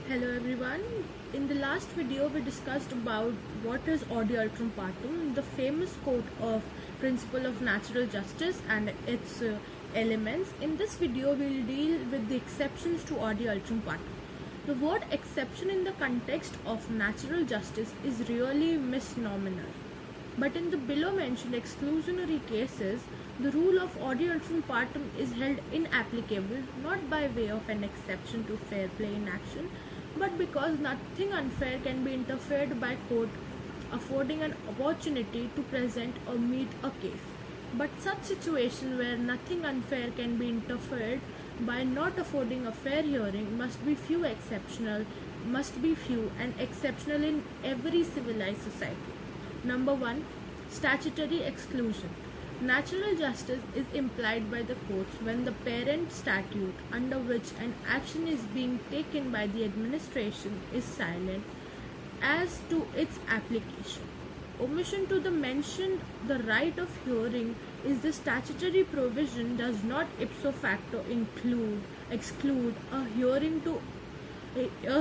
Hello everyone. In the last video we discussed about what is Audi Ultram Partum, the famous quote of principle of natural justice and its elements. In this video we will deal with the exceptions to Audi Ultram Partum. The word exception in the context of natural justice is really misnomer. But in the below mentioned exclusionary cases, the rule of Audi Ultram Partum is held inapplicable not by way of an exception to fair play in action, but because nothing unfair can be interfered by court affording an opportunity to present or meet a case. But such situation where nothing unfair can be interfered by not affording a fair hearing must be few and exceptional in every civilized society. Number 1. Statutory exclusion. Natural justice is implied by the courts when the parent statute under which an action is being taken by the administration is silent as to its application. Omission to the mentioned the right of hearing is the statutory provision does not ipso facto exclude a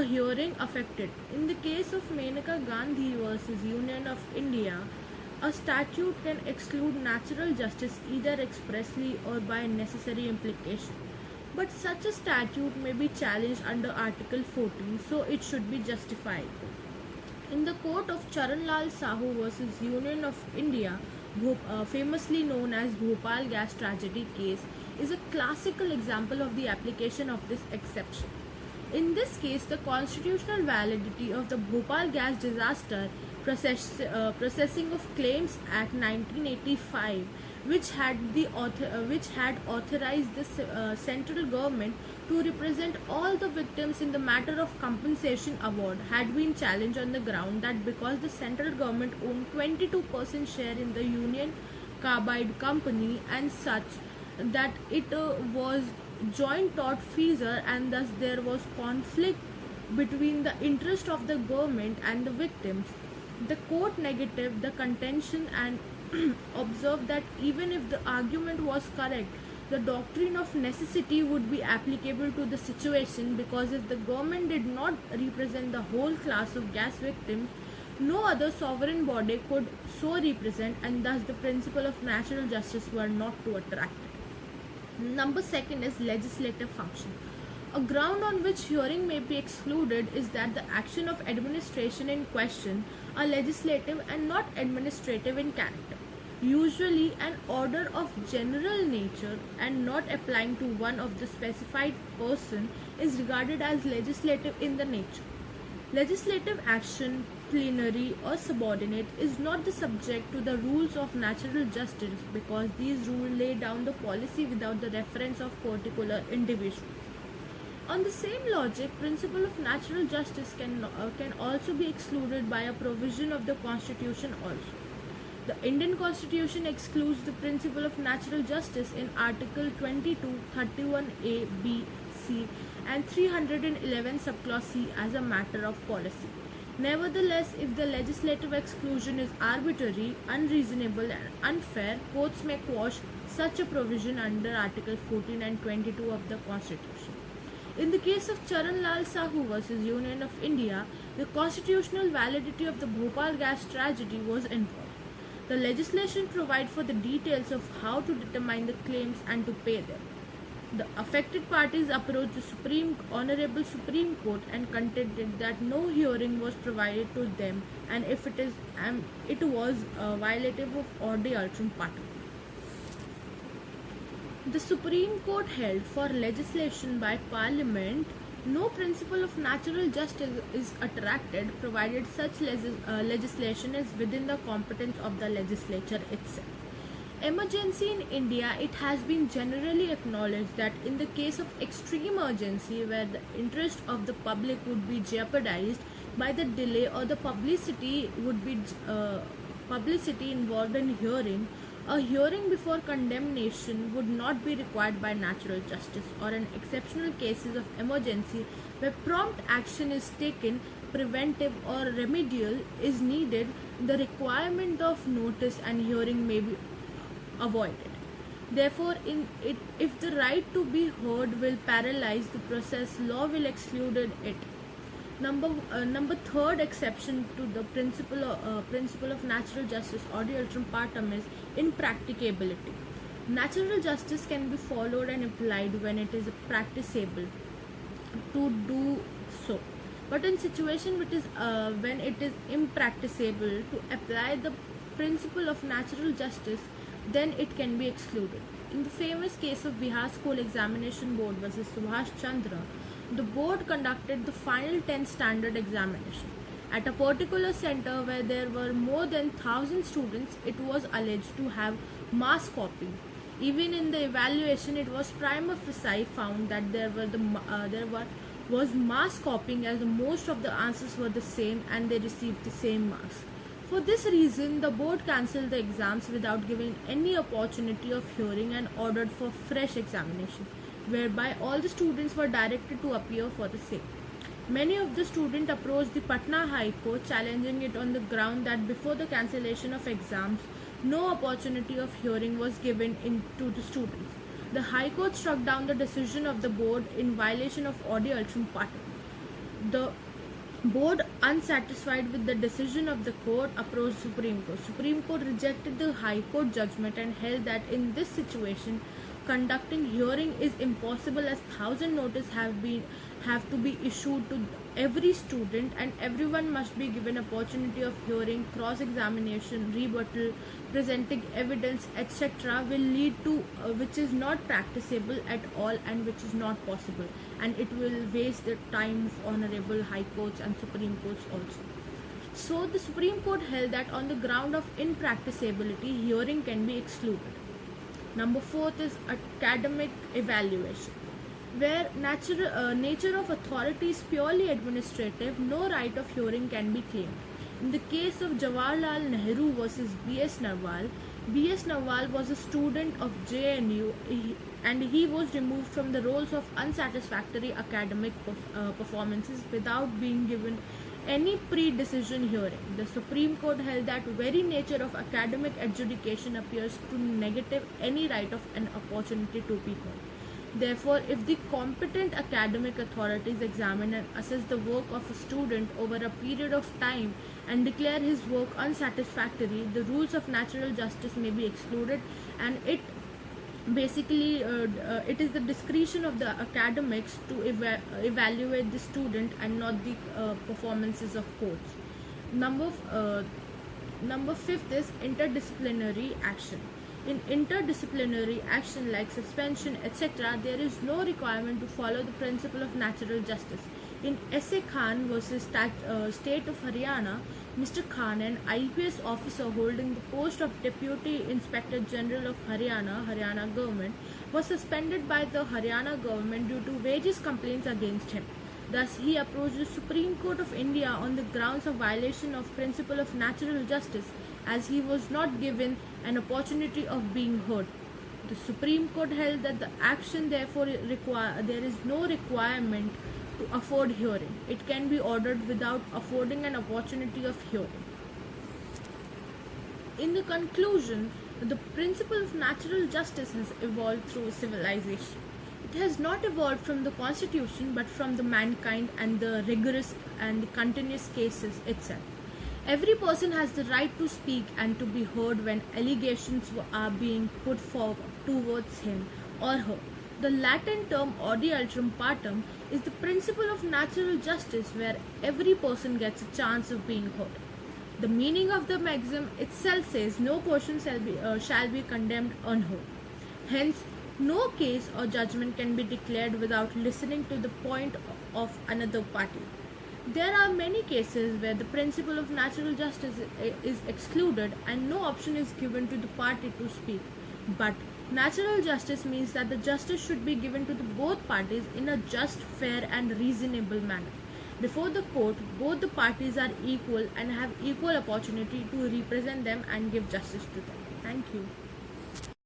hearing affected. In the case of Maneka Gandhi versus Union of India, a statute can exclude natural justice either expressly or by necessary implication. But such a statute may be challenged under Article 14, so it should be justified. In the court of Charan Lal Sahu versus Union of India, famously known as Bhopal gas tragedy case, is a classical example of the application of this exception. In this case, the constitutional validity of the Bhopal gas disaster Processing of Claims Act 1985, which had authorized the central government to represent all the victims in the matter of compensation award, had been challenged on the ground that because the central government owned 22% share in the Union Carbide Company and such that it was joint tortfeasor and thus there was conflict between the interest of the government and the victims. The court negatived the contention and observed that even if the argument was correct, the doctrine of necessity would be applicable to the situation because if the government did not represent the whole class of gas victims, no other sovereign body could so represent, and thus the principle of natural justice were not to attract it. Number 2 is legislative function. A ground on which hearing may be excluded is that the action of administration in question are legislative and not administrative in character. Usually an order of general nature and not applying to one of the specified person is regarded as legislative in the nature. Legislative action, plenary or subordinate, is not the subject to the rules of natural justice because these rules lay down the policy without the reference of particular individuals. On the same logic, principle of natural justice can also be excluded by a provision of the Constitution also. The Indian Constitution excludes the principle of natural justice in Article 22, 31A, B, C and 311 subclause C as a matter of policy. Nevertheless, if the legislative exclusion is arbitrary, unreasonable and unfair, courts may quash such a provision under Article 14 and 22 of the Constitution. In the case of Charan Lal Sahu versus Union of India, the constitutional validity of the Bhopal gas tragedy was involved. The legislation provided for the details of how to determine the claims and to pay them. The affected parties approached the Honorable Supreme Court and contended that no hearing was provided to them, and if it was violative of Audi Ultram Partum. The Supreme Court held for legislation by Parliament, no principle of natural justice is attracted provided such legislation is within the competence of the legislature itself. Emergency in India, it has been generally acknowledged that in the case of extreme urgency where the interest of the public would be jeopardized by the delay or the publicity involved in hearing, a hearing before condemnation would not be required by natural justice, or in exceptional cases of emergency where prompt action is taken, preventive or remedial is needed, the requirement of notice and hearing may be avoided. Therefore, if the right to be heard will paralyze the process, law will exclude it. Number third exception to the principle of natural justice odi ultrum partem is impracticability. Natural justice can be followed and applied when it is practicable to do so, but in situation which is when it is impracticable to apply the principle of natural justice, then it can be excluded. In the famous case of Bihar School Examination Board versus Subhash Chandra, the board conducted the final 10th standard examination. At a particular center where there were more than 1,000 students, it was alleged to have mass copying. Even in the evaluation, it was prima facie found that was mass copying, as most of the answers were the same and they received the same marks. For this reason, the board cancelled the exams without giving any opportunity of hearing and ordered for fresh examination, whereby all the students were directed to appear for the same. Many of the students approached the Patna High Court challenging it on the ground that before the cancellation of exams, no opportunity of hearing was given to the students. The High Court struck down the decision of the board in violation of odi ultrum partem. The board, unsatisfied with the decision of the court, approached Supreme Court. Supreme Court rejected the High Court judgment and held that in this situation, conducting hearing is impossible, as 1,000 notices have to be issued to every student and everyone must be given opportunity of hearing, cross-examination, rebuttal, presenting evidence, etc. will lead to which is not practicable at all and which is not possible, and it will waste the time of honorable High Courts and Supreme Courts also. So the Supreme Court held that on the ground of impracticability, hearing can be excluded. Number fourth is academic evaluation. Where nature of authority is purely administrative, no right of hearing can be claimed. In the case of Jawaharlal Nehru versus B.S. Narwal, B.S. Narwal was a student of JNU and he was removed from the rolls of unsatisfactory academic performances without being given any pre-decision hearing. The Supreme Court held that very nature of academic adjudication appears to negative any right of an opportunity to be heard. Therefore, if the competent academic authorities examine and assess the work of a student over a period of time and declare his work unsatisfactory, the rules of natural justice may be excluded, and it is the discretion of the academics to evaluate the student and not the performances of courts. Number fifth is interdisciplinary action. In interdisciplinary action like suspension, etc., there is no requirement to follow the principle of natural justice. In S.A. Khan versus State of Haryana, Mr. Khan, an IPS officer holding the post of Deputy Inspector General of Haryana government, was suspended by the Haryana government due to various complaints against him. Thus, he approached the Supreme Court of India on the grounds of violation of principle of natural justice, as he was not given an opportunity of being heard. The Supreme Court held that the action therefore there is no requirement to afford hearing. It can be ordered without affording an opportunity of hearing. In the conclusion, the principle of natural justice has evolved through civilization. It has not evolved from the constitution but from the mankind and the rigorous and the continuous cases itself. Every person has the right to speak and to be heard when allegations are being put forward towards him or her. The Latin term odi ultrum partem is the principle of natural justice, where every person gets a chance of being heard. The meaning of the maxim itself says no person shall be condemned unheard. Hence, no case or judgment can be declared without listening to the point of another party. There are many cases where the principle of natural justice is excluded and no option is given to the party to speak. But natural justice means that the justice should be given to both parties in a just, fair and reasonable manner. Before the court, both the parties are equal and have equal opportunity to represent them and give justice to them. Thank you.